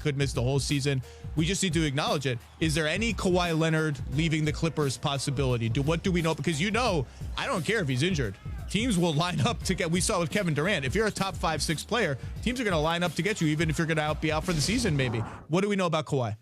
could miss the whole season. We just need to acknowledge it. Is there any Kawhi Leonard leaving the Clippers possibility? What do we know? Because I don't care if he's injured. Teams will line up to get. We saw with Kevin Durant. If you're a top 5-6 player, teams are going to line up to get you, even if you're going to be out for the season. Maybe. What do we know about Kawhi?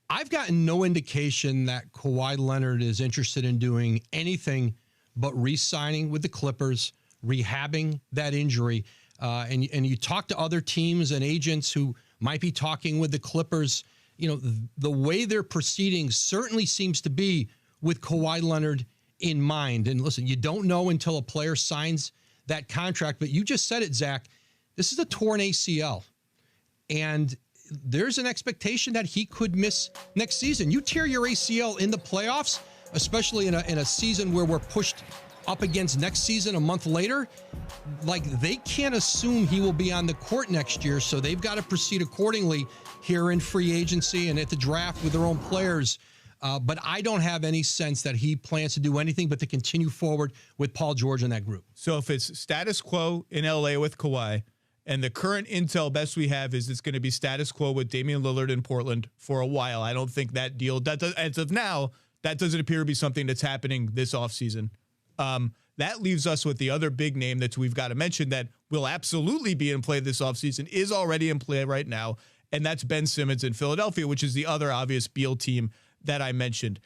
I've gotten no indication that Kawhi Leonard is interested in doing anything but re-signing with the Clippers, rehabbing that injury. And you talk to other teams and agents who might be talking with the Clippers. The way they're proceeding certainly seems to be with Kawhi Leonard in mind. And listen, you don't know until a player signs that contract, but you just said it, Zach. This is a torn ACL. And there's an expectation that he could miss next season. You tear your ACL in the playoffs, especially in a season where we're pushed up against next season a month later, like they can't assume he will be on the court next year, so they've got to proceed accordingly here in free agency and at the draft with their own players. But I don't have any sense that he plans to do anything but to continue forward with Paul George and that group. So if it's status quo in LA with Kawhi, and the current intel best we have is it's going to be status quo with Damian Lillard in Portland for a while. I don't think that deal, as of now, that doesn't appear to be something that's happening this offseason. That leaves us with the other big name that we've got to mention that will absolutely be in play this offseason, is already in play right now, and that's Ben Simmons in Philadelphia, which is the other obvious Beal team that I mentioned.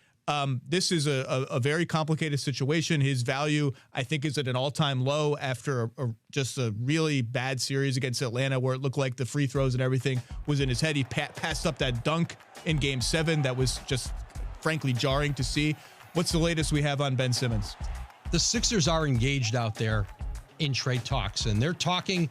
This is a very complicated situation. His value, I think, is at an all-time low after just a really bad series against Atlanta where it looked like the free throws and everything was in his head. He passed up that dunk in Game 7 that was just, frankly, jarring to see. What's the latest we have on Ben Simmons? The Sixers are engaged out there in trade talks, and they're taking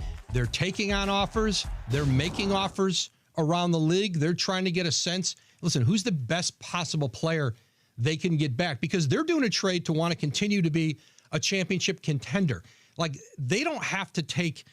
on offers, they're making offers around the league. They're trying to get a sense, listen, who's the best possible player they can get back, because they're doing a trade to want to continue to be a championship contender. Like, they don't have to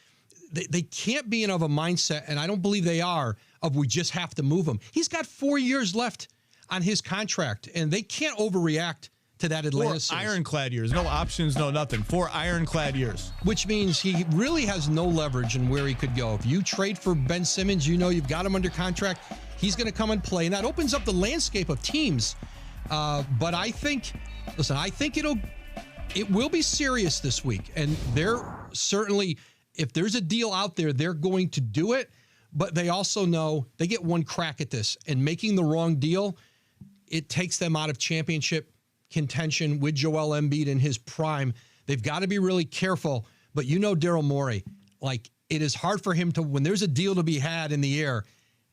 they can't be in of a mindset, and I don't believe they are, of we just have to move him. He's got 4 years left on his contract, and they can't overreact to that Atlanta series. 4 ironclad years. No options, no nothing. 4 ironclad years. Which means he really has no leverage in where he could go. If you trade for Ben Simmons, you've got him under contract. He's going to come and play, and that opens up the landscape of teams. But I think it will be serious this week. And they're certainly, if there's a deal out there, they're going to do it. But they also know they get one crack at this, and making the wrong deal, it takes them out of championship contention with Joel Embiid in his prime. They've got to be really careful. But Daryl Morey, like, it is hard for him to, when there's a deal to be had in the air,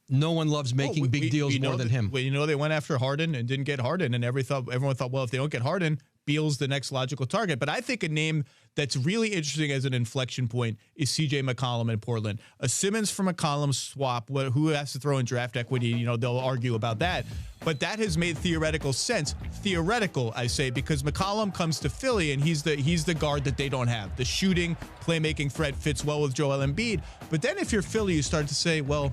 no one loves making big deals more than him. Well, they went after Harden and didn't get Harden, and everyone thought, well, if they don't get Harden, Beal's the next logical target. But I think a name that's really interesting as an inflection point is C.J. McCollum in Portland. A Simmons for McCollum swap, who has to throw in draft equity, they'll argue about that. But that has made theoretical sense. Theoretical, I say, because McCollum comes to Philly, and he's the guard that they don't have. The shooting, playmaking threat fits well with Joel Embiid. But then if you're Philly, you start to say, well,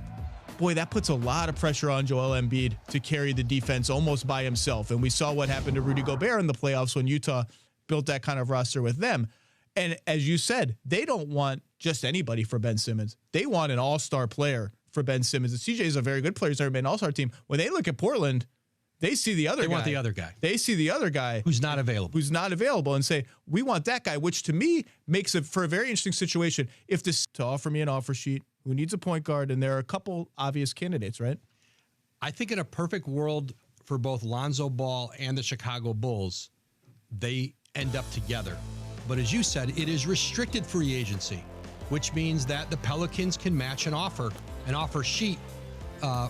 boy, that puts a lot of pressure on Joel Embiid to carry the defense almost by himself. And we saw what happened to Rudy Gobert in the playoffs when Utah built that kind of roster with them. And as you said, they don't want just anybody for Ben Simmons. They want an all-star player for Ben Simmons. And CJ is a very good player. He's never been an all-star team. When they look at Portland, they see the other guy. They want the other guy. They see the other guy. Who's not available. And say, we want that guy, which to me makes it for a very interesting situation. If this to offer me an offer sheet, who needs a point guard, and there are a couple obvious candidates, right? I think in a perfect world for both Lonzo Ball and the Chicago Bulls, they end up together. But as you said, it is restricted free agency, which means that the Pelicans can match an offer sheet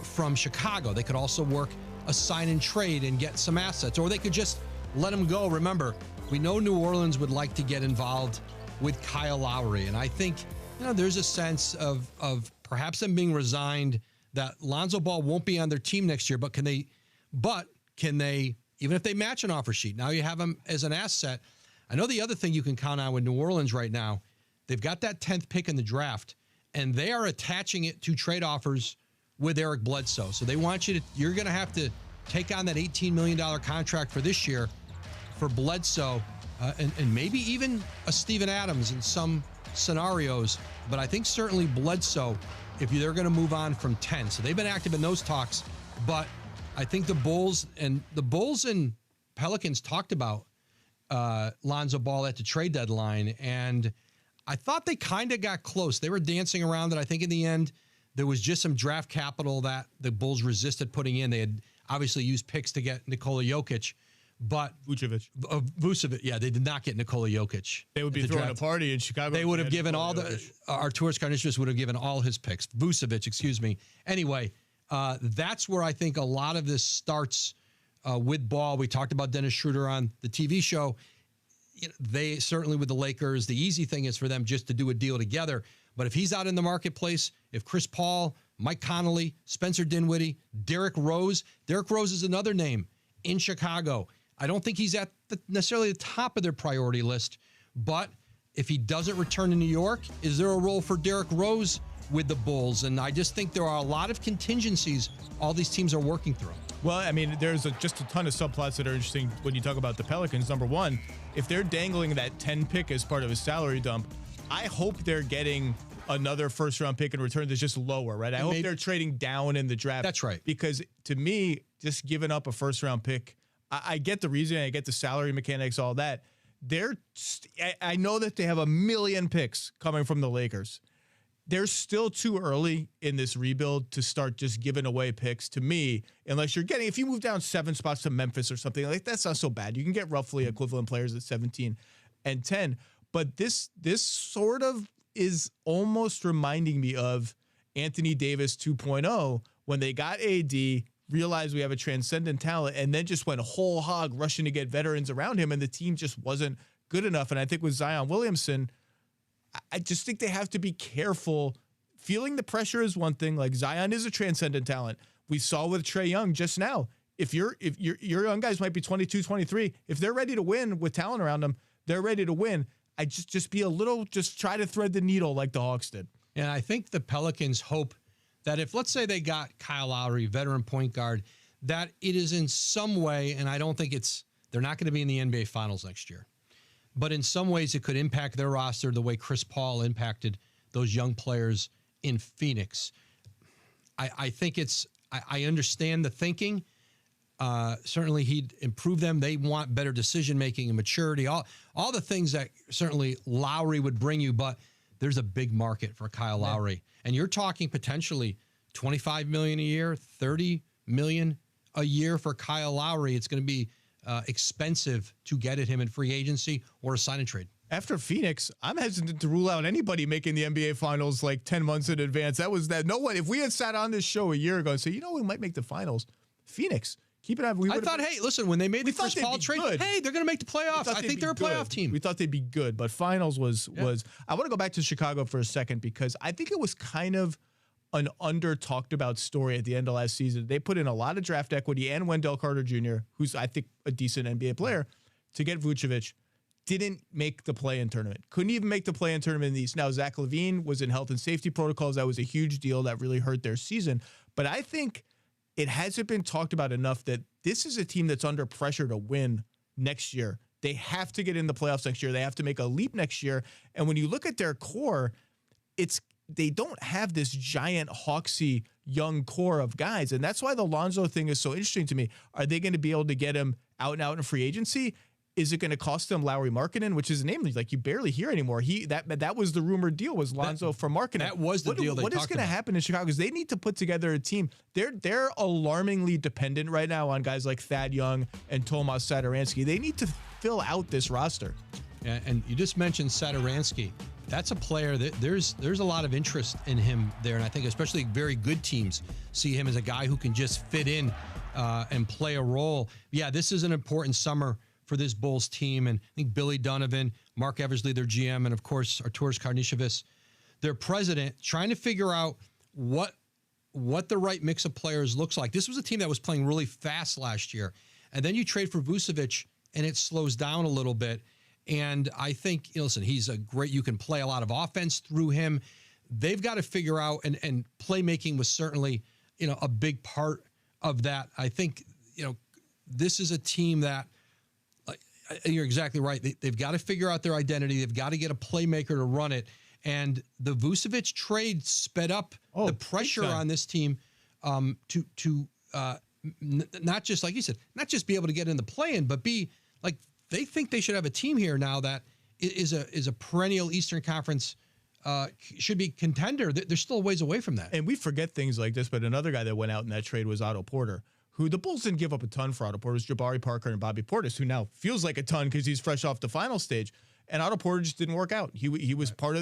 from Chicago. They could also work a sign and trade and get some assets, or they could just let them go. Remember, we know New Orleans would like to get involved with Kyle Lowry, and I think there's a sense of perhaps them being resigned that Lonzo Ball won't be on their team next year, but can they, even if they match an offer sheet, now you have him as an asset. I know the other thing you can count on with New Orleans right now, they've got that 10th pick in the draft, and they are attaching it to trade offers with Eric Bledsoe. So they want you're going to have to take on that $18 million contract for this year for Bledsoe, and maybe even a Steven Adams in some scenarios. But I think certainly Bledsoe if they're going to move on from 10. So they've been active in those talks, but I think the Bulls and Pelicans talked about Lonzo Ball at the trade deadline, and I thought they kind of got close. They were dancing around it. I think in the end, there was just some draft capital that the Bulls resisted putting in. They had obviously used picks to get Nikola Jokic, but Vucevic, yeah, they did not get Nikola Jokic. They would be throwing a party in Chicago. They would have given all Arturas Karnisovas would have given all his picks. Vucevic, excuse me. Anyway, that's where I think a lot of this starts with Ball. We talked about Dennis Schroeder on the TV show. You know, they certainly with the Lakers, the easy thing is for them just to do a deal together. But if he's out in the marketplace, if Chris Paul, Mike Conley, Spencer Dinwiddie, Derrick Rose is another name in Chicago. I don't think he's at necessarily the top of their priority list, but if he doesn't return to New York, is there a role for Derrick Rose with the Bulls? And I just think there are a lot of contingencies all these teams are working through. Well, I mean, there's just a ton of subplots that are interesting when you talk about the Pelicans. Number one, if they're dangling that 10 pick as part of a salary dump, I hope they're getting another first-round pick in return that's just lower, right? I hope they're trading down in the draft. That's right. Because to me, just giving up a first-round pick, I get the reason, I get the salary mechanics, all that. I know that they have a million picks coming from the Lakers. They're still too early in this rebuild to start just giving away picks to me, unless if you move down 7 spots to Memphis or something, like that's not so bad. You can get roughly equivalent players at 17 and 10. But this sort of is almost reminding me of Anthony Davis 2.0 when they got AD, realized we have a transcendent talent, and then just went whole hog rushing to get veterans around him, and the team just wasn't good enough. And I think with Zion Williamson, I just think they have to be careful. Feeling the pressure is one thing. Like Zion is a transcendent talent. We saw with Trae Young just now. If your young guys might be 22, 23, if they're ready to win with talent around them, they're ready to win. I just be a little, just try to thread the needle like the Hawks did. And I think the Pelicans hope that if, let's say they got Kyle Lowry, veteran point guard, that it is in some way, and I don't think they're not going to be in the NBA Finals next year, but in some ways it could impact their roster the way Chris Paul impacted those young players in Phoenix. I think I understand the thinking. Certainly he'd improve them. They want better decision-making and maturity, all the things that certainly Lowry would bring you, but there's a big market for Kyle Lowry. And you're talking potentially $25 million a year, $30 million a year for Kyle Lowry. It's going to be expensive to get at him in free agency or a sign and trade. After Phoenix, I'm hesitant to rule out anybody making the NBA Finals like 10 months in advance. No one, if we had sat on this show a year ago and said, we might make the finals, Phoenix. Keep it up. I thought, hey, listen, when they made the Chris Paul trade, hey, they're going to make the playoffs. I think they're a playoff team. We thought they'd be good, but finals was. I want to go back to Chicago for a second because I think it was kind of an under-talked about story at the end of last season. They put in a lot of draft equity and Wendell Carter Jr., who's, I think, a decent NBA player, to get Vucevic. Didn't make the play-in tournament. Couldn't even make the play-in tournament in the East. Now, Zach LaVine was in health and safety protocols. That was a huge deal that really hurt their season. But I think it hasn't been talked about enough that this is a team that's under pressure to win next year. They have to get in the playoffs next year. They have to make a leap next year. And when you look at their core, they don't have this giant Hawksy young core of guys. And that's why the Lonzo thing is so interesting to me. Are they going to be able to get him out and out in free agency? Is it going to cost them Lauri Markkanen, which is a name like you barely hear anymore? That was the rumored deal, was Lonzo for Markkanen. That was the deal. What is going to happen in Chicago? Because they need to put together a team. They're alarmingly dependent right now on guys like Thad Young and Tomas Satoransky. They need to fill out this roster. Yeah, and you just mentioned Satoransky. That's a player that there's a lot of interest in him there, and I think especially very good teams see him as a guy who can just fit in and play a role. Yeah, this is an important summer for this Bulls team, and I think Billy Donovan, Mark Eversley, their GM, and of course Arturas Karnisovas, their president, trying to figure out what the right mix of players looks like. This was a team that was playing really fast last year, and then you trade for Vucevic, and it slows down a little bit. And I think, listen, he's you can play a lot of offense through him. They've got to figure out, and playmaking was certainly, a big part of that. I think, this is a team that, you're exactly right. They've got to figure out their identity. They've got to get a playmaker to run it. And the Vucevic trade sped up the pressure on this team to not just, like you said, not just be able to get in the play-in, but be like, they think they should have a team here now that is a perennial Eastern Conference should be contender. They're still a ways away from that. And we forget things like this, but another guy that went out in that trade was Otto Porter, who the Bulls didn't give up a ton for. Otto Porter was Jabari Parker and Bobby Portis, who now feels like a ton because he's fresh off the final stage. And Otto Porter just didn't work out. He was part of